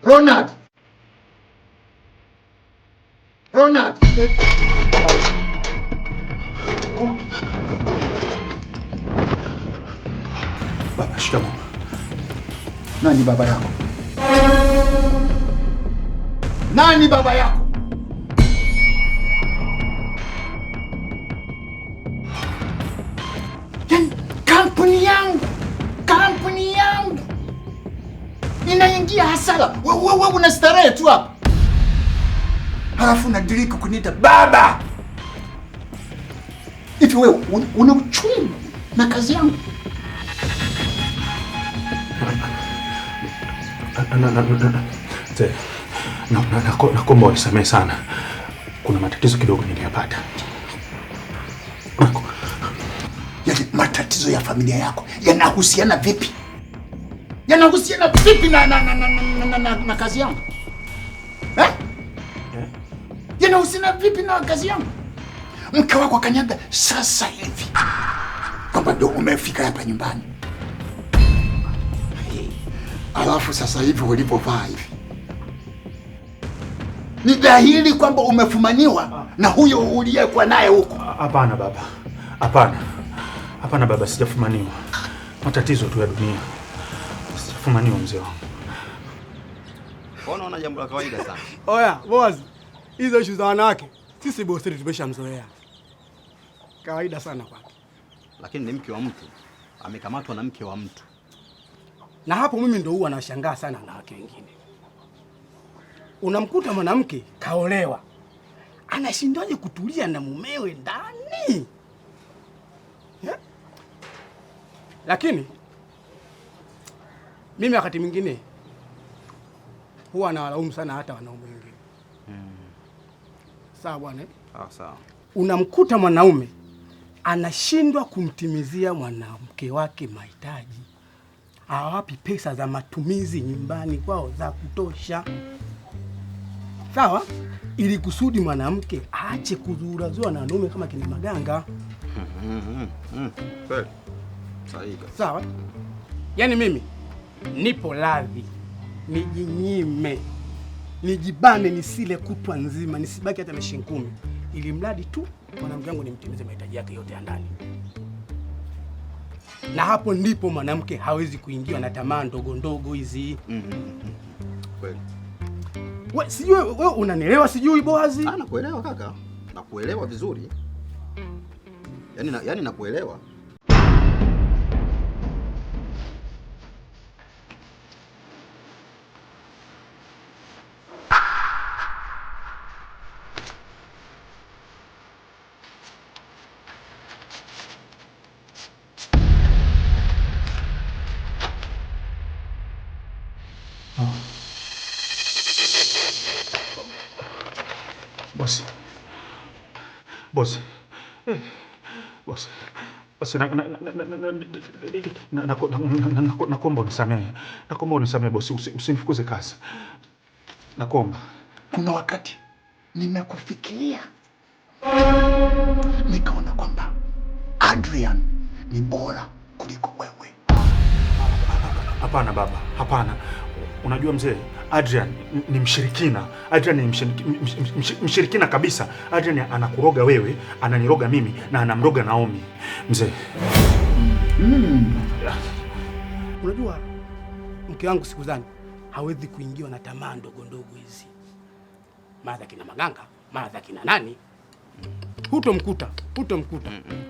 Ronald. Baba, shikamoo. Nani baba yako? Nani baba yako? Kampuni yangu inaingia hasara. Wewe unastarehe tu hapa, halafu unadirika kuniita baba. Hivi wewe una uchungu na kazi yangu? Naomba unisamehe sana, kuna matatizo kidogo niliyapata. Yale matatizo ya familia yako yanahusiana vipi? Yanahusiana vipi na kazi yangu? Yanahusiana vipi na kazi yangu? Mke wako akanyaga sasa hivi kwamba ndio umefika hapa nyumbani, alafu sasa hivi ulipovaa hivi ni dhahiri kwamba umefumaniwa na huyo uliyekuwa naye huko. Hapana baba, hapana baba, sijafumaniwa. Matatizo tu ya dunia, sijafumaniwa mzee wangu. Unaona jambo la kawaida sana. Oya, boss. Hizo issue za wanawake sisi boss tumeshamzoea. Kawaida sana kwake. Lakini ni mke wa mtu, amekamatwa na mke wa mtu. Na hapo mimi ndio huwa nashangaa sana na wake wengine. Unamkuta mwanamke kaolewa, anashindaje kutulia na mumewe ndani? Yeah. Lakini mimi wakati mwingine huwa nawalaumu sana hata wanaume wengine. Sawa bwana? Sawa. Unamkuta mwanaume anashindwa kumtimizia mwanamke wake mahitaji, hawapi pesa za matumizi nyumbani kwao za kutosha. Sawa? Ili kusudi mwanamke aache kuzurazua na wanaume kama kina Maganga. Kweli. Sahihi. Sawa? Yaani mimi nipo radhi nijinyime, nijibane, nisile kutwa nzima, nisibaki hata na shilingi 10, ili mradi tu mwanamke wangu nimtimize mahitaji yake yote ya ndani. Na hapo ndipo mwanamke hawezi kuingiwa na tamaa ndogo ndogo hizi. Kweli. Wewe sijui wewe unanielewa, sijui Boazi? Nakuelewa kaka. Nakuelewa vizuri. Yaani nakuelewa. Bosi. Nakuomba unisamehe. Nakuomba unisamehe bosi, usinifukuze kazi. Nakuomba. Kuna wakati nimekufikiria, nikaona kwamba Adrian ni bora kuliko wewe. Hapana baba, hapana. Unajua mzee, Adrian ni mshirikina. Adrian ni mshirikina kabisa. Adrian anakuroga wewe, ananiroga mimi na anamroga Naomi. Mzee. Unajua mke wangu siku zani hawezi kuingiwa na tamaa ndogo ndogo hizi. Mara kina Maganga, mara kina nani? Hutomkuta.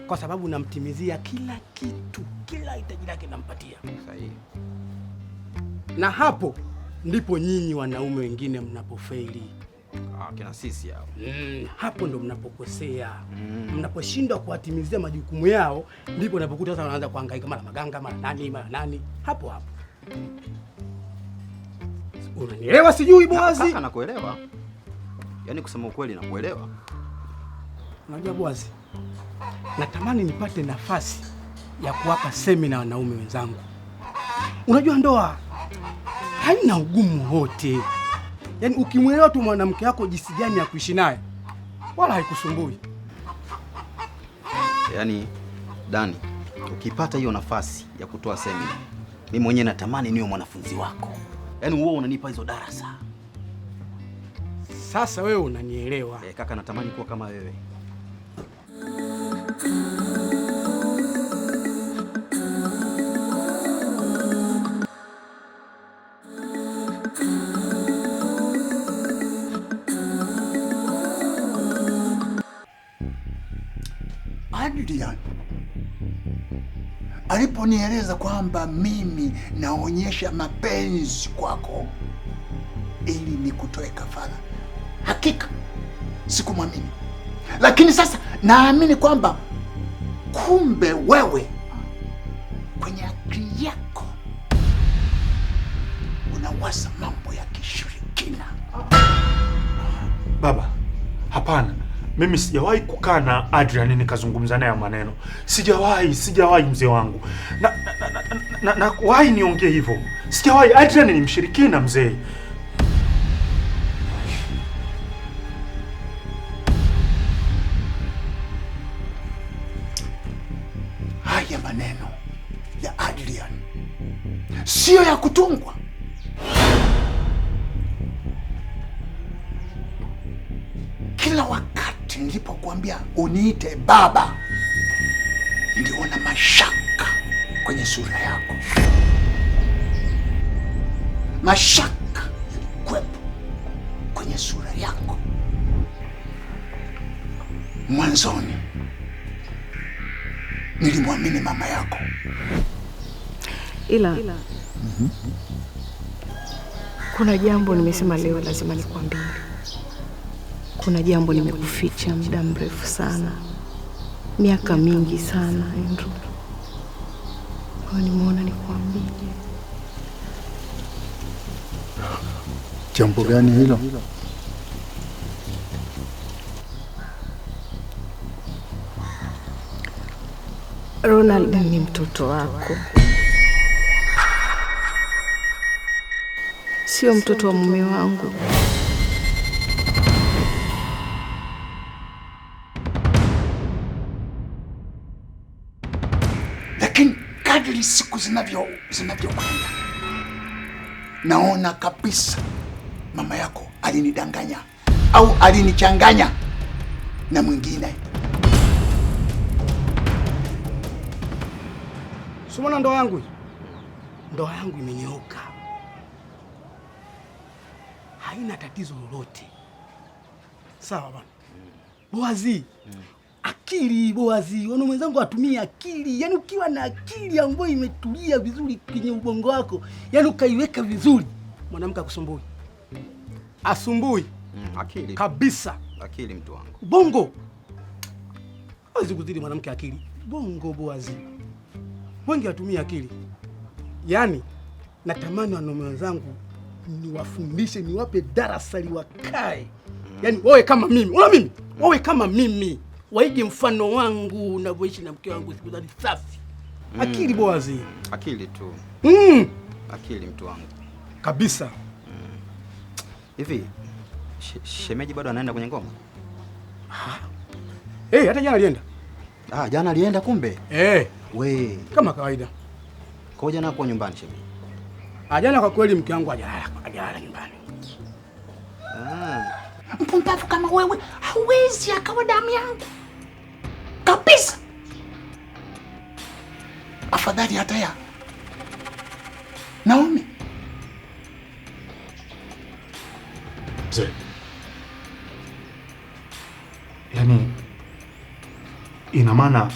Kwa sababu namtimizia kila kitu, kila hitaji lake nampatia. Sahihi. Na hapo ndipo nyinyi wanaume wengine mnapofeli. Kina sisi hao. Hapo ndo mnapokosea. Mnaposhindwa kuwatimizia majukumu yao, ndipo unapokuta sasa wanaanza kuhangaika mara Maganga, mara nani. Hapo. Unanielewa sijui Boazi? Kaka nakuelewa. Yaani kusema ukweli nakuelewa. Unajua Boazi, natamani nipate nafasi ya kuwapa semina wanaume wenzangu. Unajua ndoa haina ugumu wote. Yaani ukimwelewa tu mwanamke wako jinsi gani ya kuishi naye, wala haikusumbui. Yaani Dani, ukipata hiyo nafasi ya kutoa semina, mimi mwenyewe natamani niwe mwanafunzi wako. Yaani wewe unanipa hizo darasa. Sasa wewe unanielewa. Kaka, natamani kuwa kama wewe. Adrian aliponieleza kwamba mimi naonyesha mapenzi kwako ili nikutoe kafara, hakika sikumwamini, lakini sasa naamini kwamba kumbe wewe kwenye akili yako unawasa mambo ya kishirikina. Baba, hapana. Mimi sijawahi kukaa na Adrian nikazungumza naye maneno. Sijawahi mzee wangu. Na wahi niongee hivyo. Sijawahi. Adrian ni mshirikina mzee. Haya maneno ya Adrian sio ya kutungwa. Kila wakati nilipokuambia uniite baba, niliona mashaka kwenye sura yako. Mashaka yalikuwepo kwenye sura yako. Mwanzoni nilimwamini mama yako, ila kuna jambo nimesema leo lazima nikwambie. Kuna jambo nimekuficha muda mrefu sana, miaka mingi sana Andrew. Kwa nimeona nikwambie. Jambo gani hilo? Ronald ni mtoto wako, sio mtoto wa mume wangu. Lakini kadri siku zinavyokwenda, naona kabisa mama yako alinidanganya au alinichanganya na mwingine. Sumona, ndoa yangu imenyooka, haina tatizo lolote. Sawa bwana Boazi. Akili Boazi, wana mwenzangu atumie akili. Yaani ukiwa na akili ambayo imetulia vizuri kwenye ubongo wako, yaani ukaiweka vizuri, mwanamke akusumbui. Asumbui. Akili kabisa. Akili mtu wangu. Bongo. Hawezi kuzidi mwanamke akili. Bongo Boazi. Wengi watumie akili. Yaani natamani wanaume wenzangu niwafundishe, niwape darasa liwakae. Yaani wawe kama mimi. Unaona mimi? Wawe kama mimi. Waige mfano wangu unavyoishi na mke wangu siku zote safi. Akili Boazi. Akili tu. Akili mtu wangu. Kabisa. Hivi shemeji bado anaenda kwenye ngoma? Hata jana alienda. Jana alienda kumbe? We. Kama kawaida. Kwa jana hapo nyumbani shemeji? Jana kwa kweli mke wangu hajalala nyumbani. Mpumbavu kama wewe hawezi akawa damu yangu kabisa. Afadhali hata ya Naomi. Mzee, yaani ina maana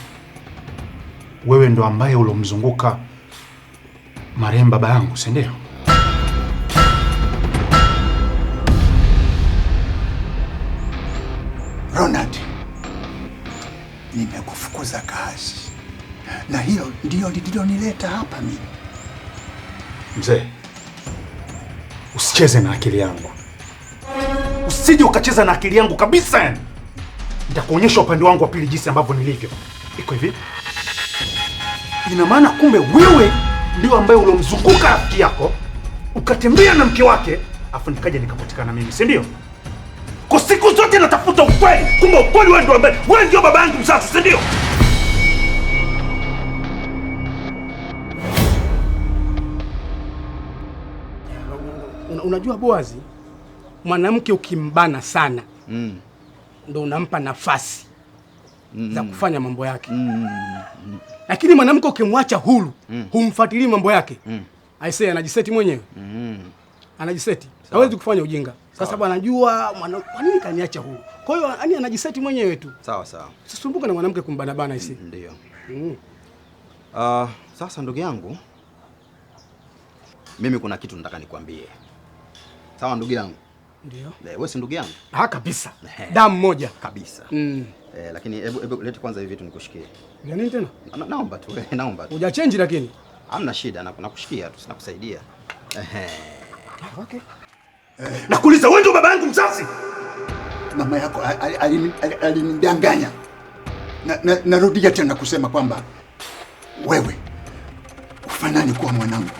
wewe ndo ambaye ulomzunguka marehemu baba yangu, si ndio? Ronald, nimekufukuza kazi na hilo ndio lililonileta hapa mimi. Mzee, usicheze na akili yangu. Usije ukacheza na akili yangu kabisa yani. Nitakuonyesha upande wangu wa pili jinsi ambavyo nilivyo. Iko hivi. Ina maana kumbe wewe ndio ambaye ulomzunguka rafiki yako, ukatembea na mke wake, afu nikaja nikapatikana mimi, si ndio? Kwa siku zote natafuta ukweli. Kumbe ukweli wewe ndio ambaye wewe ndio baba yangu mzazi, si ndio? unajua Boazi, mwanamke ukimbana sana ndo unampa nafasi za kufanya mambo yake. Lakini mwanamke ukimwacha huru, humfuatilii mambo yake, aisee anajiseti mwenyewe. Anajiseti. Hawezi kufanya ujinga. Kwa sababu anajua kwa nini kaniacha huru. Kwa hiyo yani anajiseti mwenyewe tu. Sawa sawa. Usisumbuke na mwanamke kumbana bana aisee. Ndio. Sasa ndugu yangu, mimi kuna kitu nataka nikwambie. Sawa ndugu yangu? Ndio. Wewe si ndugu yangu? Kabisa. Damu moja kabisa. Lakini hebu leti kwanza hivi vitu nikushikie. Ni nini tena? Naomba tu, naomba tu. Hujachange lakini. Hamna shida, nakushikia tu, sinakusaidia. Okay. Nakuuliza wewe ndio baba yangu mzazi? Mama yako alinidanganya. Narudia tena kusema kwamba wewe ufanani kuwa mwanangu.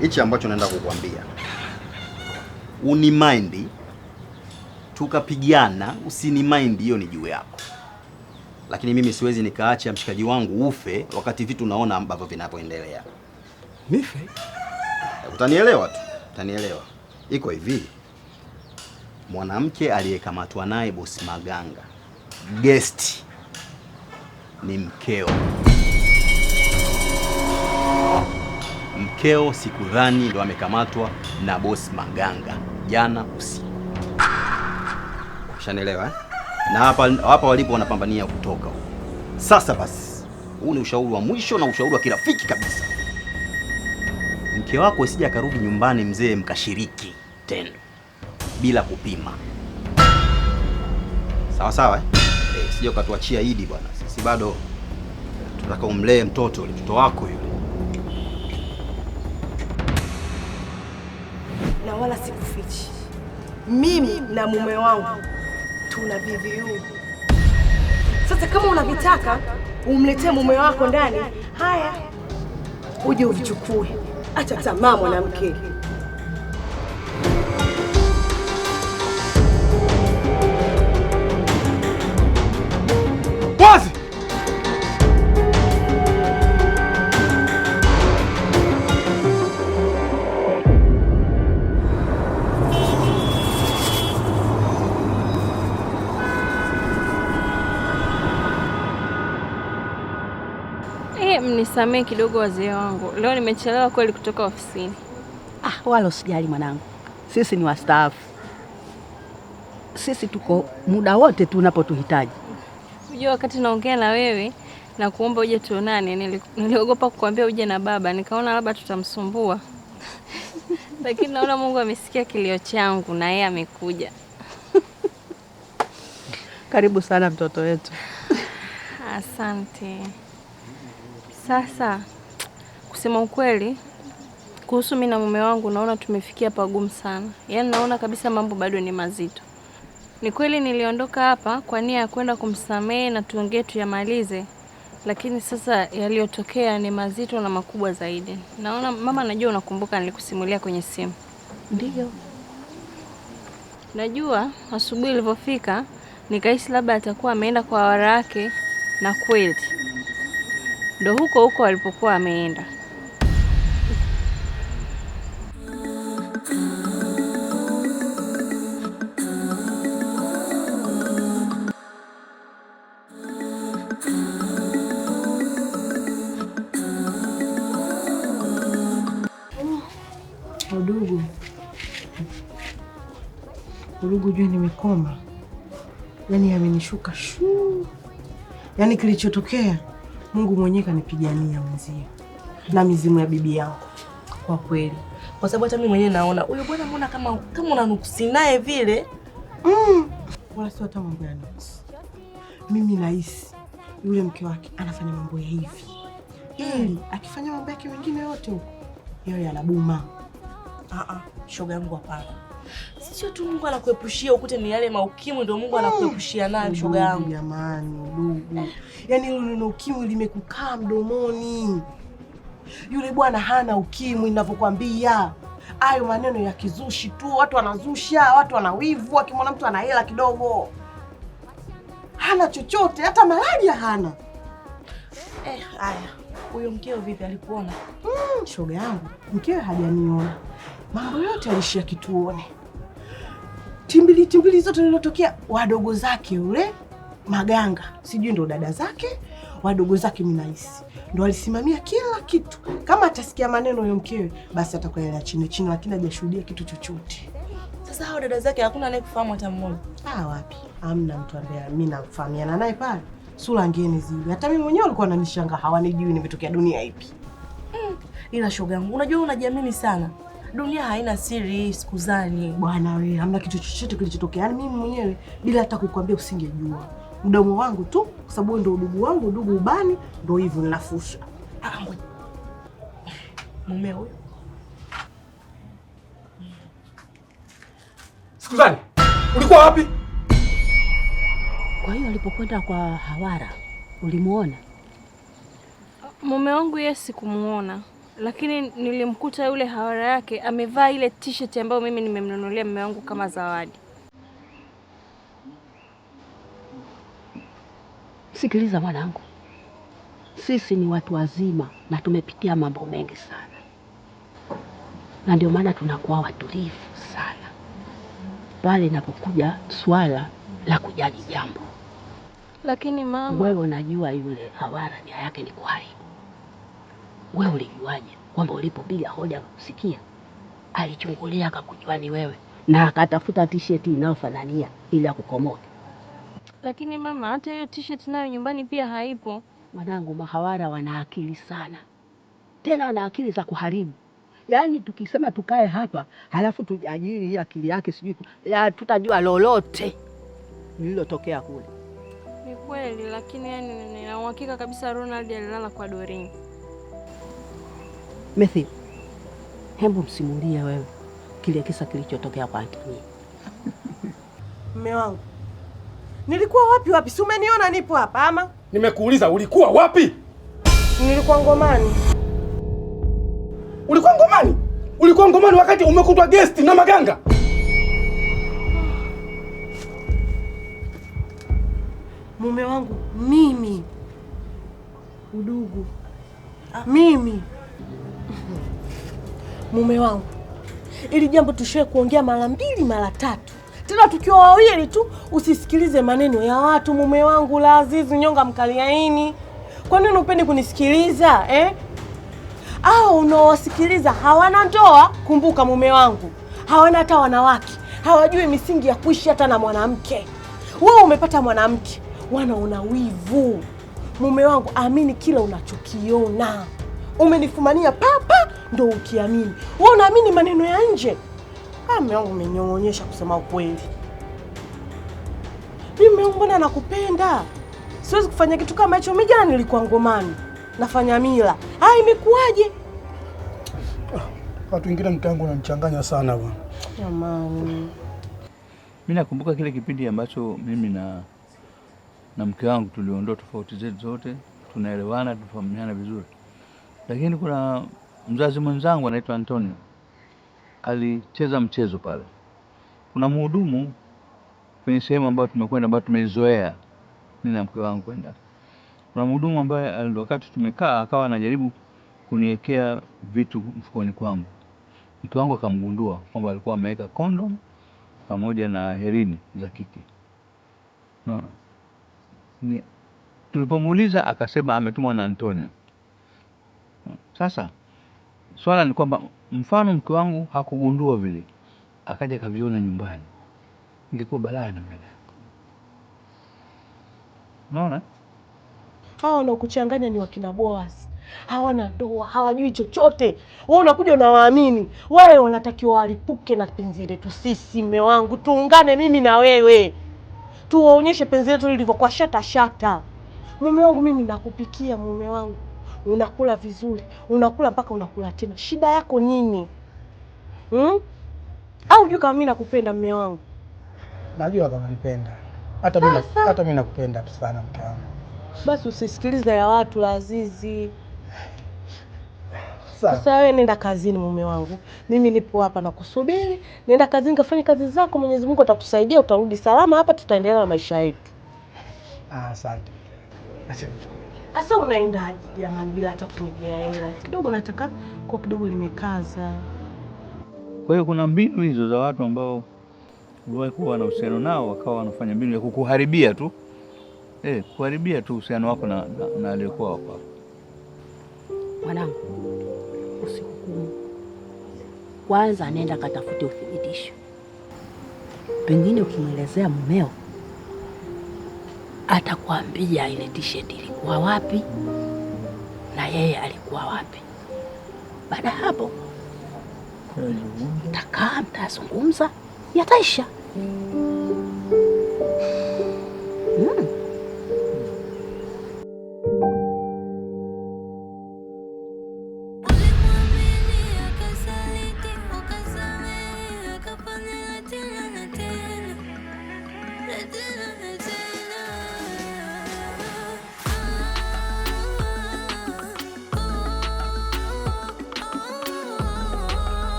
Hichi ambacho naenda kukuambia, unimind tukapigana, usinimind, hiyo ni juu yako. Lakini mimi siwezi nikaacha mshikaji wangu ufe wakati vitu naona ambavyo vinapoendelea. Nife? Utanielewa tu, utanielewa. Iko hivi, mwanamke aliyekamatwa naye bosi Maganga guest ni mkeo. Mkeo sikudhani ndo amekamatwa na bosi Maganga jana usiku. Ushanielewa eh? Na hapa walipo wanapambania kutoka huko. Sasa basi, huu ni ushauri wa mwisho na ushauri wa kirafiki kabisa. Mke wako isije akarudi nyumbani mzee mkashiriki tena bila kupima. Sawa sawa eh? Sije ukatuachia Idi bwana. Sisi bado tunataka umlee mtoto wako yule. Na wala sikufichi, mimi na mume wangu tuna VVU. Sasa kama unavitaka umletee mume wako ndani, haya uje uvichukue. Acha tamaa mwanamke. Wazi! Mnisamee kidogo wazee wangu. Leo nimechelewa kweli kutoka ofisini. Wala usijali mwanangu. Sisi ni wastaafu. Sisi tuko muda wote tunapotuhitaji. Unajua wakati naongea na wewe na kuomba uje tuonane, niliogopa kukuambia uje na baba, nikaona labda tutamsumbua. Lakini naona Mungu amesikia kilio changu na yeye amekuja. Karibu sana mtoto wetu. Asante. Sasa kusema ukweli kuhusu mimi na mume wangu naona tumefikia pagumu sana. Yaani naona kabisa mambo bado ni mazito. Ni kweli niliondoka hapa kwa nia ya kwenda kumsamehe na tuongee tuyamalize. Lakini sasa yaliyotokea ni mazito na makubwa zaidi. Naona mama, najua unakumbuka nilikusimulia kwenye simu. Ndio. Najua asubuhi ilipofika nikahisi labda atakuwa ameenda kwa wara wake, na kweli ndo huko alipokuwa ameenda. Udugu jua nimekoma. Yaani amenishuka shuu. Yaani kilichotokea Mungu mwenyewe kanipigania mzee. Na mizimu ya bibi yangu. Kwa kweli. Kwa sababu hata mimi mwenyewe naona huyo bwana mbona kama unanukusi naye vile. Wala sio hata mambo ya nuksi. Mimi nahisi yule mke wake anafanya mambo ya hivi ili akifanya mambo yake mengine yote huko yeye anabuma. Shoga yangu hapana. Sio tu Mungu anakuepushia ukute ni yale maukimwi ndio Mungu anakuepushia nayo shoga yangu. Jamani, ndugu. Yaani hilo neno ukimwi limekukaa mdomoni. Yule bwana hana ukimwi ninavyokuambia. Hayo maneno ya kizushi tu, watu wanazusha, watu wanawivu, wakimwona mtu ana hela kidogo. Hana chochote, hata malaria hana. Haya. Huyo mkeo vipi alikuona? Shoga yangu, mkeo hajaniona. Mambo yote alishia kituone. Timbili zote zilizotokea wadogo zake yule Maganga, sijui ndo dada zake, wadogo zake mimi nahisi ndo alisimamia kila kitu. Kama atasikia maneno ya mkewe basi atakwenda chini, lakini hajashuhudia kitu chochote. Sasa hao dada zake hakuna anayekufahamu hata mmoja. Wapi? Hamna mtu ambaye mimi namfahamiana naye pale. Sura ngeni zile. Hata mimi mwenyewe alikuwa ananishangaa, hawanijui nimetokea dunia ipi. Ila shoga yangu, unajua unajiamini sana. Dunia haina siri siku zani. Bwana wewe, hamna kitu chochote kilichotokea. Yaani mimi mwenyewe bila hata kukuambia usingejua. Mdomo wangu tu, kwa sababu ndio udugu wangu, udugu ubani, ndio hivyo ninafusha. Mume huyo. Sikuzani, ulikuwa wapi? Kwa hiyo alipokwenda kwa Hawara ulimuona? Mume wangu yeye sikumuona, lakini nilimkuta yule Hawara yake amevaa ile t-shirt ambayo mimi nimemnunulia mume wangu kama zawadi. Sikiliza mwanangu, sisi ni watu wazima na tumepitia mambo mengi sana, na ndio maana tunakuwa watulivu sana pale inapokuja swala la kujali jambo. Lakini mama, wewe unajua yule Hawara nia yake ni kuharibu. Wewe ulijuaje kwamba ulipopiga hoja kusikia alichungulia akakujua ni wewe na akatafuta t-shirt inayofanania ili akukomoe? Lakini mama, hata hiyo t-shirt nayo nyumbani pia haipo. Mwanangu, mahawara wana akili sana, tena wana akili za kuharibu. Yaani tukisema tukae hapa halafu tujadili hii akili yake sijui ya tutajua lolote lililotokea kule. Ni kweli, lakini yani nina uhakika kabisa Ronald alilala kwa Doreen. Methi, hebu msimulie wewe kile kisa kilichotokea kwa Anthony. Mume wangu, nilikuwa wapi? Si umeniona nipo hapa ama? Nimekuuliza ulikuwa wapi? Nilikuwa ngomani. Ulikuwa ngomani? Ulikuwa ngomani wakati umekutwa guest na Maganga? Mume wangu, mimi udugu mimi mume wangu, ili jambo tushoe kuongea mara 2 mara 3, tena tukiwa wawili tu. Usisikilize maneno ya watu mume wangu, la azizi nyonga mkaliaini. Kwa nini upendi kunisikiliza Hao unaowasikiliza hawana ndoa. Kumbuka mume wangu, hawana hata wanawake, hawajui misingi ya kuishi hata na mwanamke. Wewe umepata mwanamke, wanaona wivu. Mume wangu, amini kila unachokiona. Umenifumania papa ndo ukiamini. Wewe unaamini maneno ya nje. Mume wangu umenyong'onyesha kusema ukweli. Mume wangu mbona nakupenda. Siwezi kufanya kitu kama hicho. Mimi jana nilikuwa ngomani nafanya mila. Imekuwaje? Watu wengine mtangu unanichanganya sana bwana. Jamani. Mimi nakumbuka kile kipindi ambacho mimi na mke wangu tuliondoa tofauti zetu zote, tunaelewana, tufahamiana vizuri. Lakini kuna mzazi mwenzangu anaitwa Antonio. Alicheza mchezo pale. Kuna mhudumu kwenye sehemu ambayo tumekwenda, ambayo tumeizoea mimi na mke wangu kwenda. Kuna mhudumu ambaye wakati tumekaa akawa anajaribu kuniwekea vitu mfukoni kwangu. Mke wangu akamgundua kwamba alikuwa ameweka condom pamoja na herini za kike. Tulipomuuliza akasema ametumwa na Antonio. Sasa swala ni kwamba mfano mke wangu hakugundua vile, akaja kaviona nyumbani, ingekuwa balaa na mbele. Unaona? Hao wanaokuchanganya ni wakina Boaz. hawana ndoa, hawajui chochote. Wewe unakuja unawaamini. Wale wanatakiwa walipuke na penzi letu sisi, mume wangu. Tuungane mimi na wewe. Tuwaonyeshe penzi letu lilivyokuwa shata. Mume wangu, mimi nakupikia mume wangu. Unakula vizuri, unakula mpaka unakula tena. Shida yako nini? Au unajua kama mimi nakupenda mume wangu? Najua kama nipenda. Hata mimi nakupenda sana mke wangu. Basi usisikilize ya watu la Azizi. Sasa wewe nenda kazini mume wangu. Mimi nipo hapa na kusubiri. Nenda kazini kafanye kazi zako, Mwenyezi Mungu atakusaidia, utarudi salama hapa, tutaendelea na maisha yetu. Asante. Sasa unaendaje jamani bila hata kunigea hela? Kidogo nataka kwa kidogo limekaza. Kwa hiyo kuna mbinu hizo za watu ambao walikuwa na uhusiano nao wakawa wanafanya mbinu ya kukuharibia tu. Kuharibia tu uhusiano wako na aliyekuwa wako. Mwanangu, usihukumu. Kwanza nenda katafute uthibitisho. Pengine ukimwelezea mumeo atakwambia ile t-shirt ilikuwa wapi na yeye alikuwa wapi. Baada hapo mtakaa, mtazungumza, yataisha.